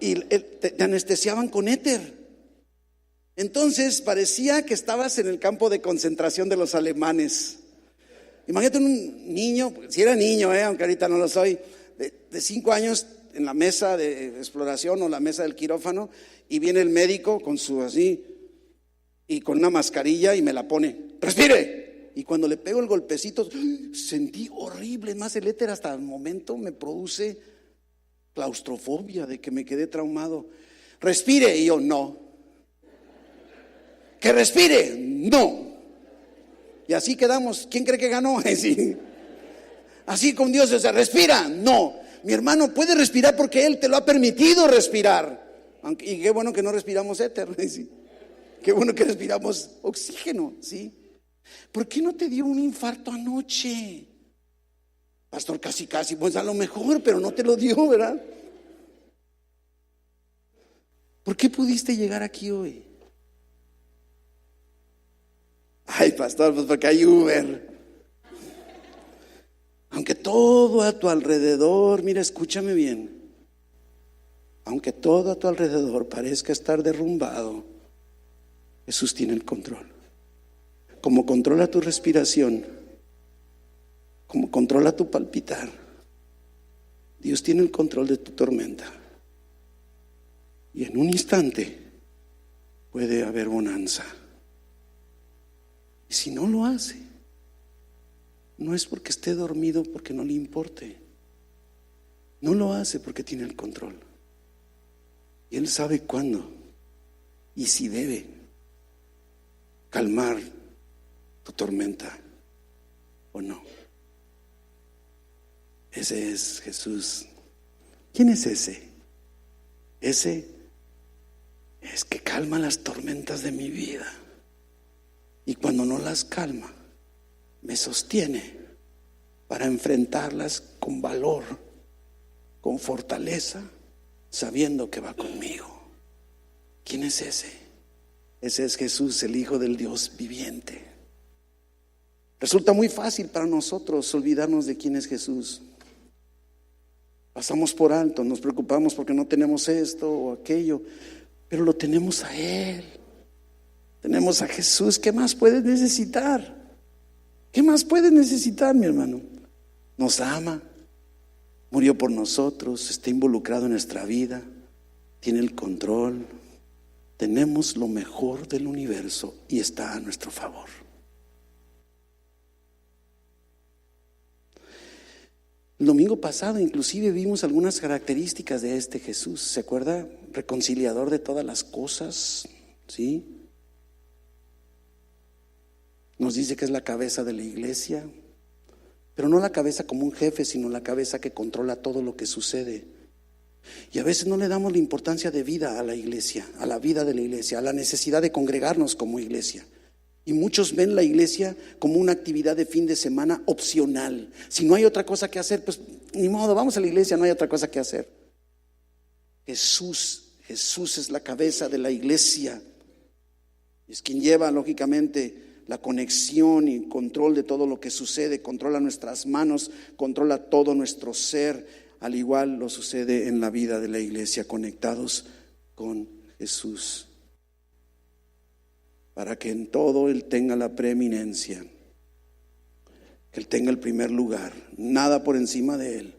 te anestesiaban con éter. Entonces parecía que estabas en el campo de concentración de los alemanes. Imagínate un niño, si era niño, aunque ahorita no lo soy, de 5 años en la mesa de exploración o la mesa del quirófano, y viene el médico con su así y con una mascarilla y me la pone, respire. Y cuando le pego el golpecito, sentí horrible. Más el éter hasta el momento me produce claustrofobia, de que me quedé traumado. Respire. Y yo, no. Que respire, no. Y así quedamos. ¿Quién cree que ganó? Sí. Así con Dios, o sea, respira, no. Mi hermano puede respirar porque Él te lo ha permitido respirar. Y qué bueno que no respiramos éter, ¿sí? Qué bueno que respiramos oxígeno, ¿sí? ¿Por qué no te dio un infarto anoche? Pastor, casi, pues a lo mejor, pero no te lo dio, ¿verdad? ¿Por qué pudiste llegar aquí hoy? Ay, pastor, pues porque hay Uber. Aunque todo a tu alrededor, mira, escúchame bien. Aunque todo a tu alrededor parezca estar derrumbado, Jesús tiene el control. Como controla tu respiración, como controla tu palpitar, Dios tiene el control de tu tormenta. Y en un instante puede haber bonanza. Y si no lo hace, no es porque esté dormido, porque no le importe. No lo hace porque tiene el control. Y Él sabe cuándo y si debe calmar tu tormenta o no. Ese es Jesús. ¿Quién es ese? Ese es que calma las tormentas de mi vida. Y cuando no las calma, me sostiene para enfrentarlas con valor, con fortaleza, sabiendo que va conmigo. ¿Quién es ese? Ese es Jesús, el Hijo del Dios viviente. Resulta muy fácil para nosotros olvidarnos de quién es Jesús. Pasamos por alto, nos preocupamos porque no tenemos esto o aquello, pero lo tenemos a Él. Tenemos a Jesús. ¿Qué más puedes necesitar? ¿Qué más puedes necesitar, mi hermano? Nos ama, murió por nosotros, está involucrado en nuestra vida, tiene el control. Tenemos lo mejor del universo y está a nuestro favor. El domingo pasado inclusive vimos algunas características de este Jesús. ¿Se acuerda? Reconciliador de todas las cosas, ¿sí? Nos dice que es la cabeza de la iglesia, pero no la cabeza como un jefe, sino la cabeza que controla todo lo que sucede. Y a veces no le damos la importancia de vida a la iglesia, a la vida de la iglesia, a la necesidad de congregarnos como iglesia. Y muchos ven la iglesia como una actividad de fin de semana opcional. Si no hay otra cosa que hacer, pues ni modo, vamos a la iglesia, no hay otra cosa que hacer. Jesús es la cabeza de la iglesia. Es quien lleva, lógicamente, la conexión y control de todo lo que sucede, controla nuestras manos, controla todo nuestro ser. Al igual lo sucede en la vida de la iglesia, conectados con Jesús, para que en todo Él tenga la preeminencia, que Él tenga el primer lugar, nada por encima de Él,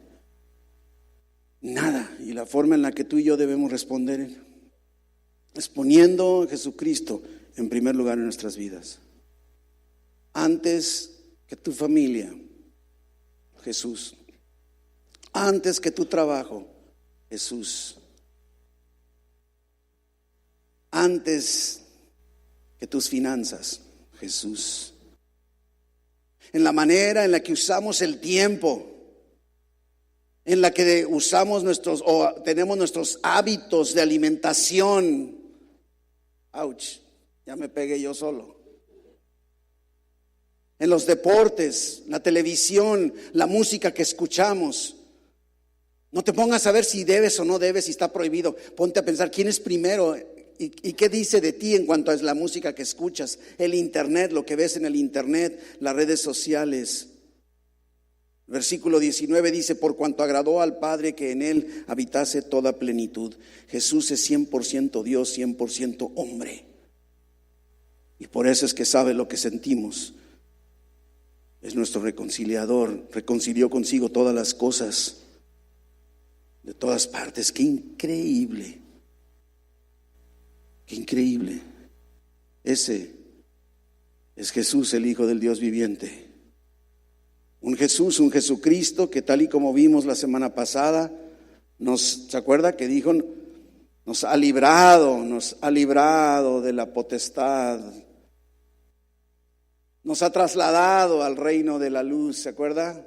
nada. Y la forma en la que tú y yo debemos responder es poniendo a Jesucristo en primer lugar en nuestras vidas. Antes que tu familia, Jesús. Antes que tu trabajo, Jesús. Antes que tus finanzas, Jesús. En la manera en la que usamos el tiempo, en la que usamos tenemos nuestros hábitos de alimentación. Ouch, ya me pegué yo solo. En los deportes, la televisión, la música que escuchamos. No te pongas a ver si debes o no debes, si está prohibido. Ponte a pensar quién es primero y qué dice de ti en cuanto a la música que escuchas, el internet, lo que ves en el internet, las redes sociales. Versículo 19 dice: por cuanto agradó al Padre que en Él habitase toda plenitud. Jesús es 100% Dios, 100% hombre. Y por eso es que sabe lo que sentimos. Es nuestro reconciliador, reconcilió consigo todas las cosas de todas partes. Qué increíble, qué increíble. Ese es Jesús, el Hijo del Dios viviente. Un Jesús, un Jesucristo que, tal y como vimos la semana pasada, ¿se acuerda que dijo? Nos ha librado de la potestad. Nos ha trasladado al reino de la luz, ¿se acuerda?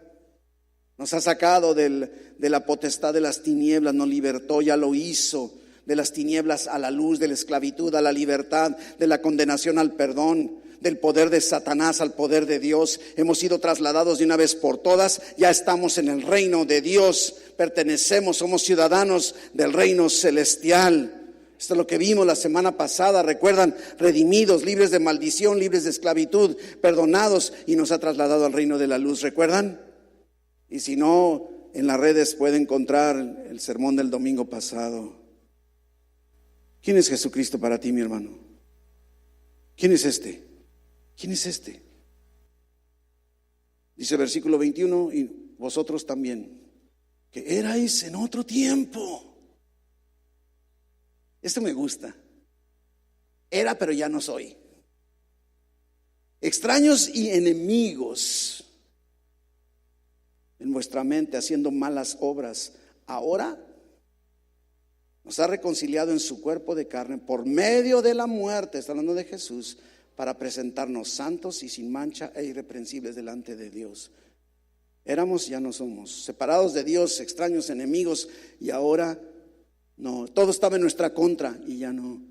Nos ha sacado de la potestad de las tinieblas, nos libertó, ya lo hizo, de las tinieblas a la luz, de la esclavitud a la libertad, de la condenación al perdón, del poder de Satanás al poder de Dios. Hemos sido trasladados de una vez por todas, ya estamos en el reino de Dios, pertenecemos, somos ciudadanos del reino celestial. Esto es lo que vimos la semana pasada, recuerdan, redimidos, libres de maldición, libres de esclavitud, perdonados, y nos ha trasladado al reino de la luz, ¿recuerdan? Y si no, en las redes puede encontrar el sermón del domingo pasado. ¿Quién es Jesucristo para ti, mi hermano? ¿Quién es este? ¿Quién es este? Dice versículo 21, y vosotros también, que erais en otro tiempo. Esto me gusta. Era, pero ya no soy. Extraños y enemigos en vuestra mente, haciendo malas obras. Ahora nos ha reconciliado en su cuerpo de carne por medio de la muerte, está hablando de Jesús, para presentarnos santos y sin mancha e irreprensibles delante de Dios. Éramos, ya no somos. Separados de Dios, extraños, enemigos, y ahora no. Todo estaba en nuestra contra y ya no.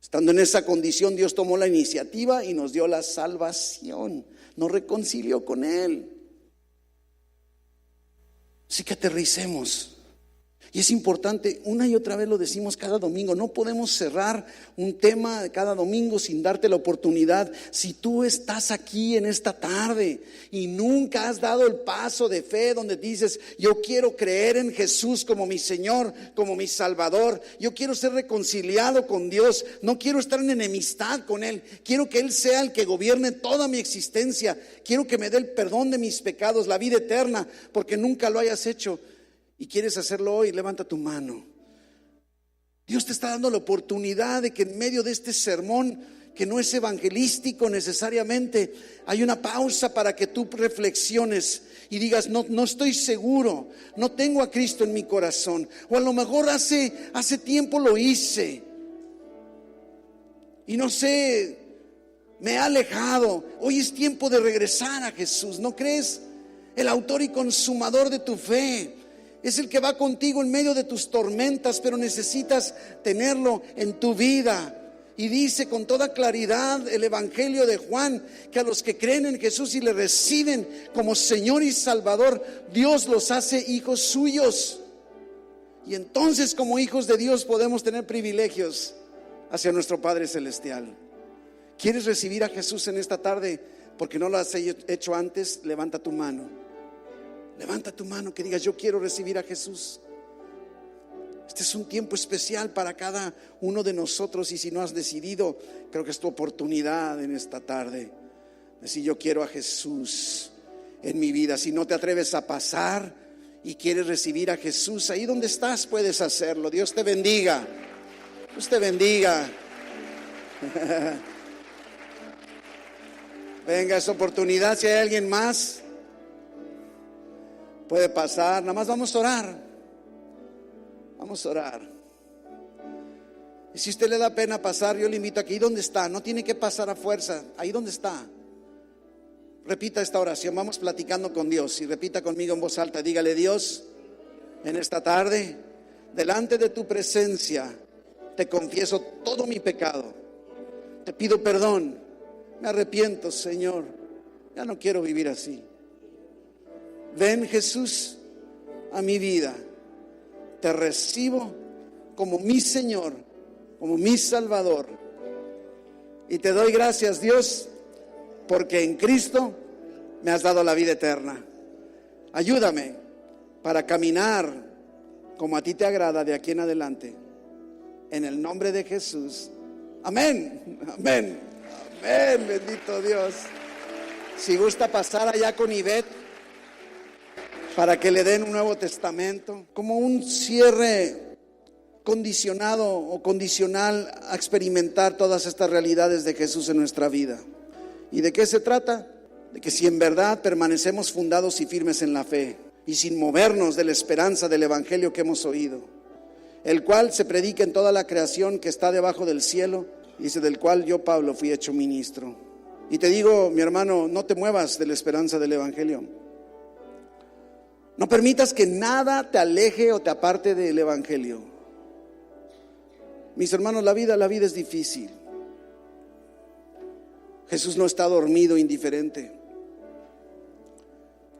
Estando en esa condición, Dios tomó la iniciativa y nos dio la salvación. Nos reconcilió con Él. Así que aterricemos. Y es importante, una y otra vez lo decimos cada domingo, no podemos cerrar un tema cada domingo sin darte la oportunidad. Si tú estás aquí en esta tarde y nunca has dado el paso de fe donde dices, yo quiero creer en Jesús como mi Señor, como mi Salvador, yo quiero ser reconciliado con Dios, no quiero estar en enemistad con Él, quiero que Él sea el que gobierne toda mi existencia, quiero que me dé el perdón de mis pecados, la vida eterna, porque nunca lo hayas hecho y quieres hacerlo hoy, levanta tu mano. Dios te está dando la oportunidad de que en medio de este sermón, que no es evangelístico necesariamente, hay una pausa para que tú reflexiones y digas, no estoy seguro, no tengo a Cristo en mi corazón, o a lo mejor hace tiempo lo hice y no sé, me he alejado. Hoy es tiempo de regresar a Jesús, ¿no crees? El autor y consumador de tu fe es el que va contigo en medio de tus tormentas, pero necesitas tenerlo en tu vida. Y dice con toda claridad el Evangelio de Juan que a los que creen en Jesús y le reciben como Señor y Salvador, Dios los hace hijos suyos. Y entonces, como hijos de Dios, podemos tener privilegios hacia nuestro Padre Celestial. ¿Quieres recibir a Jesús en esta tarde? Porque no lo has hecho antes, levanta tu mano. Levanta tu mano que digas, yo quiero recibir a Jesús. Este es un tiempo especial para cada uno de nosotros, y si no has decidido, creo que es tu oportunidad en esta tarde. Decir, yo quiero a Jesús en mi vida. Si no te atreves a pasar y quieres recibir a Jesús, ahí donde estás puedes hacerlo. Dios te bendiga. Dios te bendiga. Venga, esa oportunidad. Si hay alguien más, puede pasar. Nada más vamos a orar. Vamos a orar. Y si usted le da pena pasar, yo le invito a que ahí donde está, no tiene que pasar a fuerza, ahí donde está, repita esta oración. Vamos platicando con Dios y repita conmigo en voz alta. Dígale, Dios, en esta tarde, delante de tu presencia, te confieso todo mi pecado. Te pido perdón. Me arrepiento, Señor. Ya no quiero vivir así. Ven, Jesús, a mi vida. Te recibo como mi Señor, como mi Salvador. Y te doy gracias, Dios, porque en Cristo me has dado la vida eterna. Ayúdame para caminar como a ti te agrada de aquí en adelante. En el nombre de Jesús. Amén. Amén. Amén, bendito Dios. Si gusta pasar allá con Ivette para que le den un Nuevo Testamento, como un cierre condicionado o condicional a experimentar todas estas realidades de Jesús en nuestra vida. ¿Y de qué se trata? De que si en verdad permanecemos fundados y firmes en la fe y sin movernos de la esperanza del evangelio que hemos oído, el cual se predica en toda la creación que está debajo del cielo, dice, del cual yo, Pablo, fui hecho ministro. Y te digo, mi hermano, no te muevas de la esperanza del evangelio. No permitas que nada te aleje o te aparte del evangelio. Mis hermanos, la vida es difícil. Jesús no está dormido, indiferente.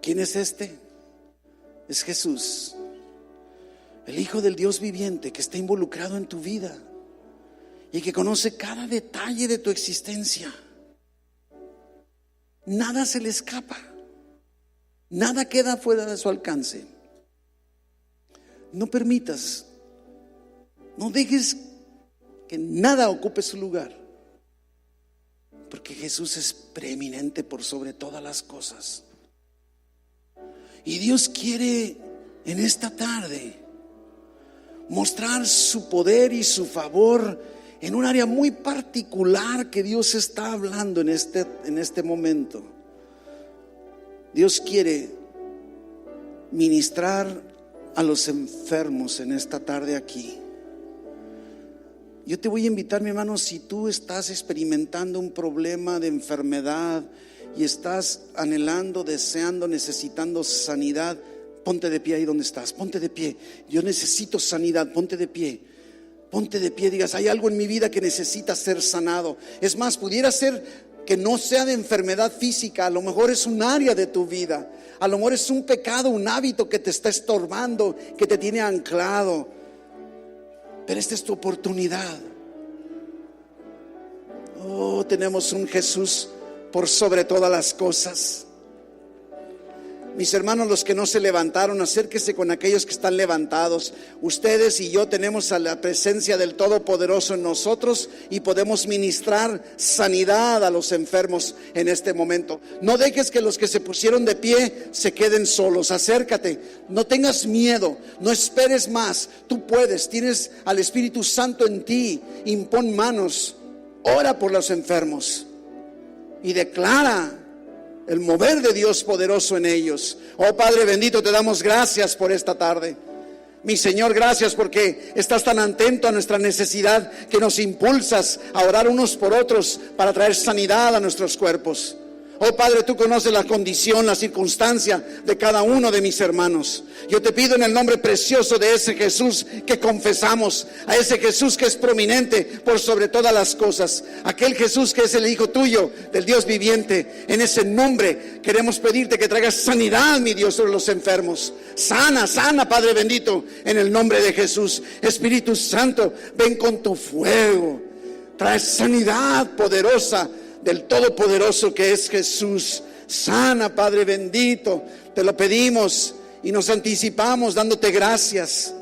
¿Quién es este? Es Jesús, el Hijo del Dios viviente, que está involucrado en tu vida y que conoce cada detalle de tu existencia. Nada se le escapa, nada queda fuera de su alcance. No permitas, no dejes que nada ocupe su lugar, porque Jesús es preeminente por sobre todas las cosas. Y Dios quiere en esta tarde mostrar su poder y su favor en un área muy particular que Dios está hablando en este momento. Dios quiere ministrar a los enfermos en esta tarde aquí. Yo te voy a invitar, mi hermano, si tú estás experimentando un problema de enfermedad y estás anhelando, deseando, necesitando sanidad, ponte de pie ahí donde estás, ponte de pie. Yo necesito sanidad, ponte de pie. Ponte de pie, digas, hay algo en mi vida que necesita ser sanado. Es más, pudiera ser que no sea de enfermedad física, a lo mejor es un área de tu vida, a lo mejor es un pecado, un hábito que te está estorbando, que te tiene anclado. Pero esta es tu oportunidad. Oh, tenemos un Jesús por sobre todas las cosas. Mis hermanos, los que no se levantaron, acérquese con aquellos que están levantados. Ustedes y yo tenemos a la presencia del Todopoderoso en nosotros y podemos ministrar sanidad a los enfermos en este momento. No dejes que los que se pusieron de pie se queden solos. Acércate, no tengas miedo, no esperes más. Tú puedes, tienes al Espíritu Santo en ti. Impon manos, ora por los enfermos y declara el mover de Dios poderoso en ellos. Oh Padre bendito, te damos gracias por esta tarde. Mi Señor, gracias porque estás tan atento a nuestra necesidad que nos impulsas a orar unos por otros para traer sanidad a nuestros cuerpos. Oh Padre, tú conoces la condición, la circunstancia de cada uno de mis hermanos. Yo te pido en el nombre precioso de ese Jesús que confesamos, a ese Jesús que es prominente por sobre todas las cosas, aquel Jesús que es el Hijo tuyo, del Dios viviente. En ese nombre queremos pedirte que traigas sanidad, mi Dios, sobre los enfermos. Sana, sana, Padre bendito, en el nombre de Jesús. Espíritu Santo, ven con tu fuego, trae sanidad poderosa del Todopoderoso que es Jesús. Sana, Padre bendito, te lo pedimos y nos anticipamos dándote gracias,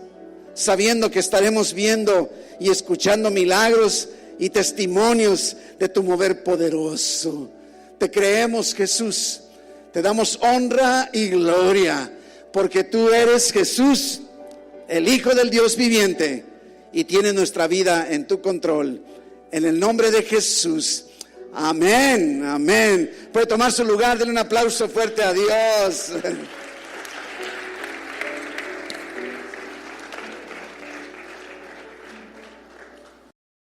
sabiendo que estaremos viendo y escuchando milagros y testimonios de tu mover poderoso. Te creemos, Jesús, te damos honra y gloria, porque tú eres Jesús, el Hijo del Dios viviente, y tienes nuestra vida en tu control. En el nombre de Jesús. Amén, amén. Puede tomar su lugar, denle un aplauso fuerte a Dios.